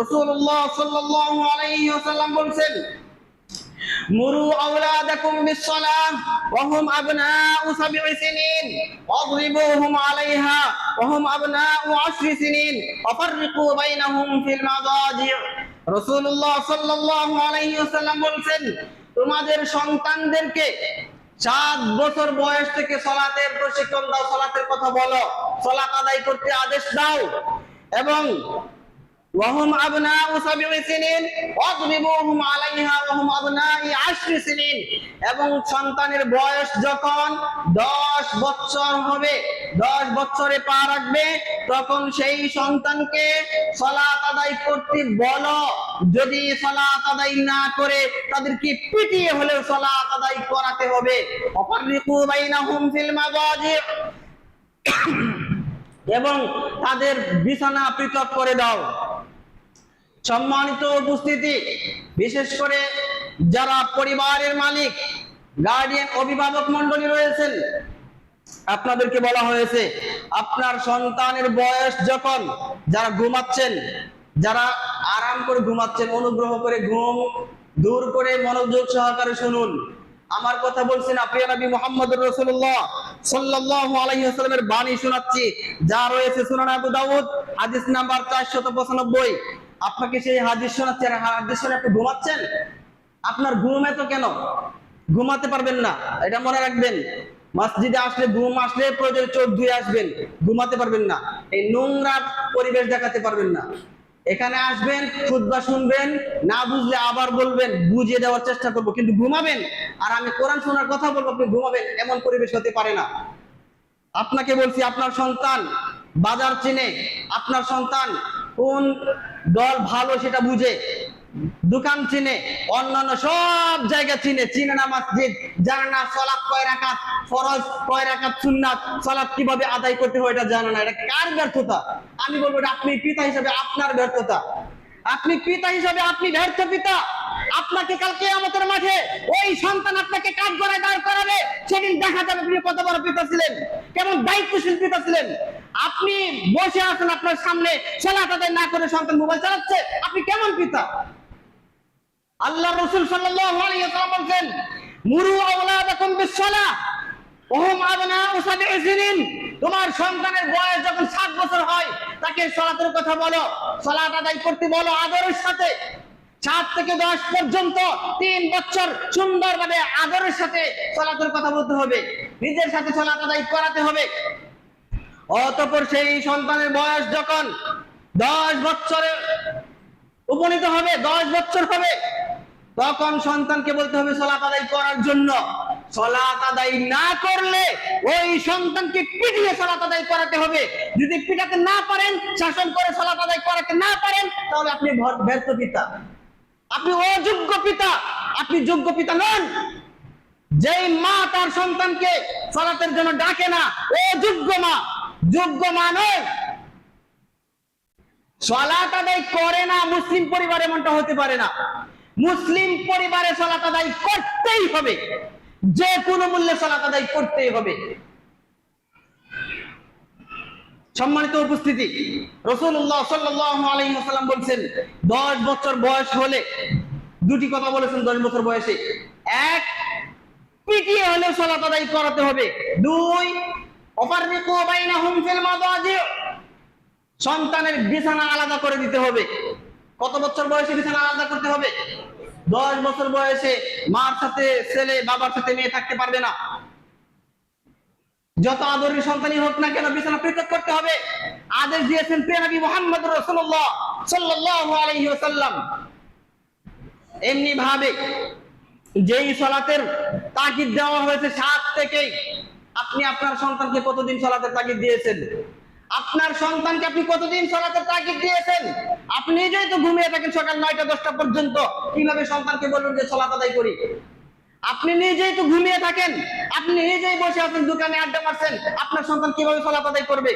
রাসূলুল্লাহ সাল্লাল্লাহু আলাইহি ওয়াসাল্লাম বলেন, মুরু আওলাদাকুম বিস-সালাহ ওয়া হুম আবনাউ 7 সিনিন ওয়াদরিবুহুম আলাইহা ওয়া হুম আবনাউ 10 সিনিন ওয়া ফাররিকু বাইনাহুম ফিল মাদাজি'। রাসূলুল্লাহ সাল্লাল্লাহু আলাইহি ওয়াসাল্লাম বলেন, তোমাদের সন্তানদেরকে 7 বছর বয়স থেকে সালাতের প্রশিক্ষণ দাও, সালাতের কথা বলো, সালাত আদায় করতে আদেশ দাও, এবং ওয়াহুম আবনাউ 7 সিনিন ওয়াদরিবুহুম আলাইহা ওয়া হুম আবনাউ 10 সিনিন, এবং সন্তানের বয়স যখন 10 বছর হবে, 10 বছরে পা রাখবে, তখন সেই সন্তানকে সালাত আদায় করতে বলো। যদি সালাত আদায় না করে তাদেরকে পিটিয়ে হলেও সালাত আদায় করাতে হবে। ওয়াফাররিকু বাইনাহুম ফিল মাদাজি', এবং তাদের বিছানা পৃথক করে দাও। সম্মানিত উপস্থিতি, বিশেষ করে যারা পরিবারের মালিক, গার্ডিয়ান, অভিভাবক মণ্ডলী রয়েছেন, আপনাদেরকে বলা হয়েছে আপনার সন্তানের বয়স যখন, যারা ঘুমাচ্ছেন, যারা আরাম করে ঘুমাচ্ছেন, অনুগ্রহ করে ঘুম দূর করে মনোযোগ সহকারে শুনুন। আমার কথা বলছি না, প্রিয় নবী মুহাম্মদুর রাসূলুল্লাহ সাল্লাল্লাহু আলাইহি ওয়াসাল্লামের বাণী শোনাচ্ছি, যা রয়েছে সুনান আবু দাউদ হাদিস নাম্বার 495। আপনাকে সেই হাদিস শোনাচ্ছি, আর হাদিস শুনে আপনি ঘুমাচ্ছেন। আপনার ঘুম এত কেন? ঘুমাতে পারবেন না, এটা মনে রাখবেন। মসজিদে আসলে, ঘুম আসলে প্রয়োজনে চোখ ধুয়ে আসবেন, ঘুমাতে পারবেন না। এই নোংরা পরিবেশ দেখাতে পারবেন না। এখানে আসবেন, খুতবা শুনবেন, না বুঝলে আবার বলবেন, বুঝিয়ে দেওয়ার চেষ্টা করবো, কিন্তু ঘুমাবেন। আর আমি কোরআন শোনার কথা বলবো, আপনি ঘুমাবেন, এমন পরিবেশ হতে পারে না। আপনাকে বলছি, আপনার সন্তান বাজার চিনে, আপনার সন্তান কোন দল ভালো সেটা বুঝে, দোকান চিনে, অন্যান্য সব জায়গা চিনে, চিনে না মসজিদ, জানে না সালাত কয় রাকাত ফরজ, কয় রাকাত সুন্নাত, সালাত কিভাবে আদায় করতে হয় এটা জানে না। এটা কার ব্যর্থতা? আমি বলবো এটা আপনি পিতা হিসেবে আপনার ব্যর্থতা। আপনি পিতা হিসেবে আপনি ব্যর্থ পিতা। আপনাকে কাল কিয়ামতের মাঠে ওই সন্তান আপনাকে কাঠগড়ায় দাঁড় করাবে, সেদিন দেখা যাবে আপনি কত বড় পিতা ছিলেন, কেমন দায়িত্বশীল পিতা ছিলেন। আপনি বসে আছেন, আপনার সামনে সালাত আদায় না করে সন্তান মোবাইল চালাচ্ছে, আপনি কেমন পিতা? আল্লাহ রাসূল সাল্লাল্লাহু আলাইহি ওয়াসাল্লাম বলেন, মুরু আওলাদাকুম বিস-সালাহ ওয়া হুম আবনাউ 7 সিনিন। তোমার সন্তানের বয়স যখন 7 বছর হয়, তাকে সালাতের কথা বলো, সালাত আদায় করতে বলো আদরের সাথে। 7 থেকে 10 পর্যন্ত 3 বছর সুন্দরভাবে আদরের সাথে সালাতের কথা বলতে হবে, নিজের সাথে সালাত আদায় করাতে হবে। অতঃপর সেই সন্তানের বয়স যখন 10 বছরে উপনীত হবে, 10 বছর হবে, তখন সন্তানকে বলতে হবে সালাত আদায় করার জন্য। সালাত আদায় না করলে ওই সন্তানকে পিটিয়ে সালাত আদায় করাতে হবে। যদি পিটাতে না পারেন, শাসন করে সালাত আদায় করাতে না পারেন, তাহলে আপনি ব্যর্থ পিতা, আপনি অযোগ্য পিতা, আপনি যোগ্য পিতা নন। যেই মা তার সন্তানকে সালাতের জন্য ডাকে না, অযোগ্য মা, যোগ্য মা নয়। সালাত আদায় করে না, মুসলিম পরিবারে এমনটা হতে পারে না। মুসলিম পরিবারে সালাত আদায় করতেই হবে, যে কোনো মূল্যে সালাত আদায় করতেই হবে। সম্মানিত উপস্থিতি, রাসূলুল্লাহ সাল্লাল্লাহু আলাইহি ওয়াসাল্লাম বলেন, 10 বছর বয়স হলে দুটি কথা বলেছেন। 10 বছর বয়সে 1, পিটিয়ে হলেও সালাত আদায় করাতে হবে। 2, ওয়াফাররিকু বাইনাহুম ফিল মাদাজি', সন্তানের বিছানা আলাদা করে দিতে হবে। কত বছর বয়সে বিছানা আলাদা করতে হবে? 10 বছর বয়সে মার সাথে ছেলে, বাবার সাথে মেয়ে থাকতে পারবে না। যত আদরের সন্তানই হোক না কেন, বিছানা পৃথক করতে হবে। আদেশ দিয়েছেন প্রিয় নবী মুহাম্মদুর রাসূলুল্লাহ সাল্লাল্লাহু আলাইহি ওয়াসাল্লাম। এমনি ভাবে যেই সালাতের তাকিদ দেওয়া হয়েছে 7 থেকেই, আপনি আপনার সন্তানকে কতদিন সালাতের তাকিদ দিয়েছেন? আপনার সন্তানকে আপনি কতদিন সালাতের তাকিদ দিয়েছেন? আপনি নিজেই তো ঘুমিয়ে থাকেন সকাল 9টা 10টা পর্যন্ত, কিভাবে সন্তানকে বলবেন যে সালাত আদায় করি? আপনি নিজেই তো ঘুমিয়ে থাকেন, আপনি নিজেই বসে আছেন দোকানে আড্ডা মারছেন, আপনার সন্তান কিভাবে সালাত আদায় করবে?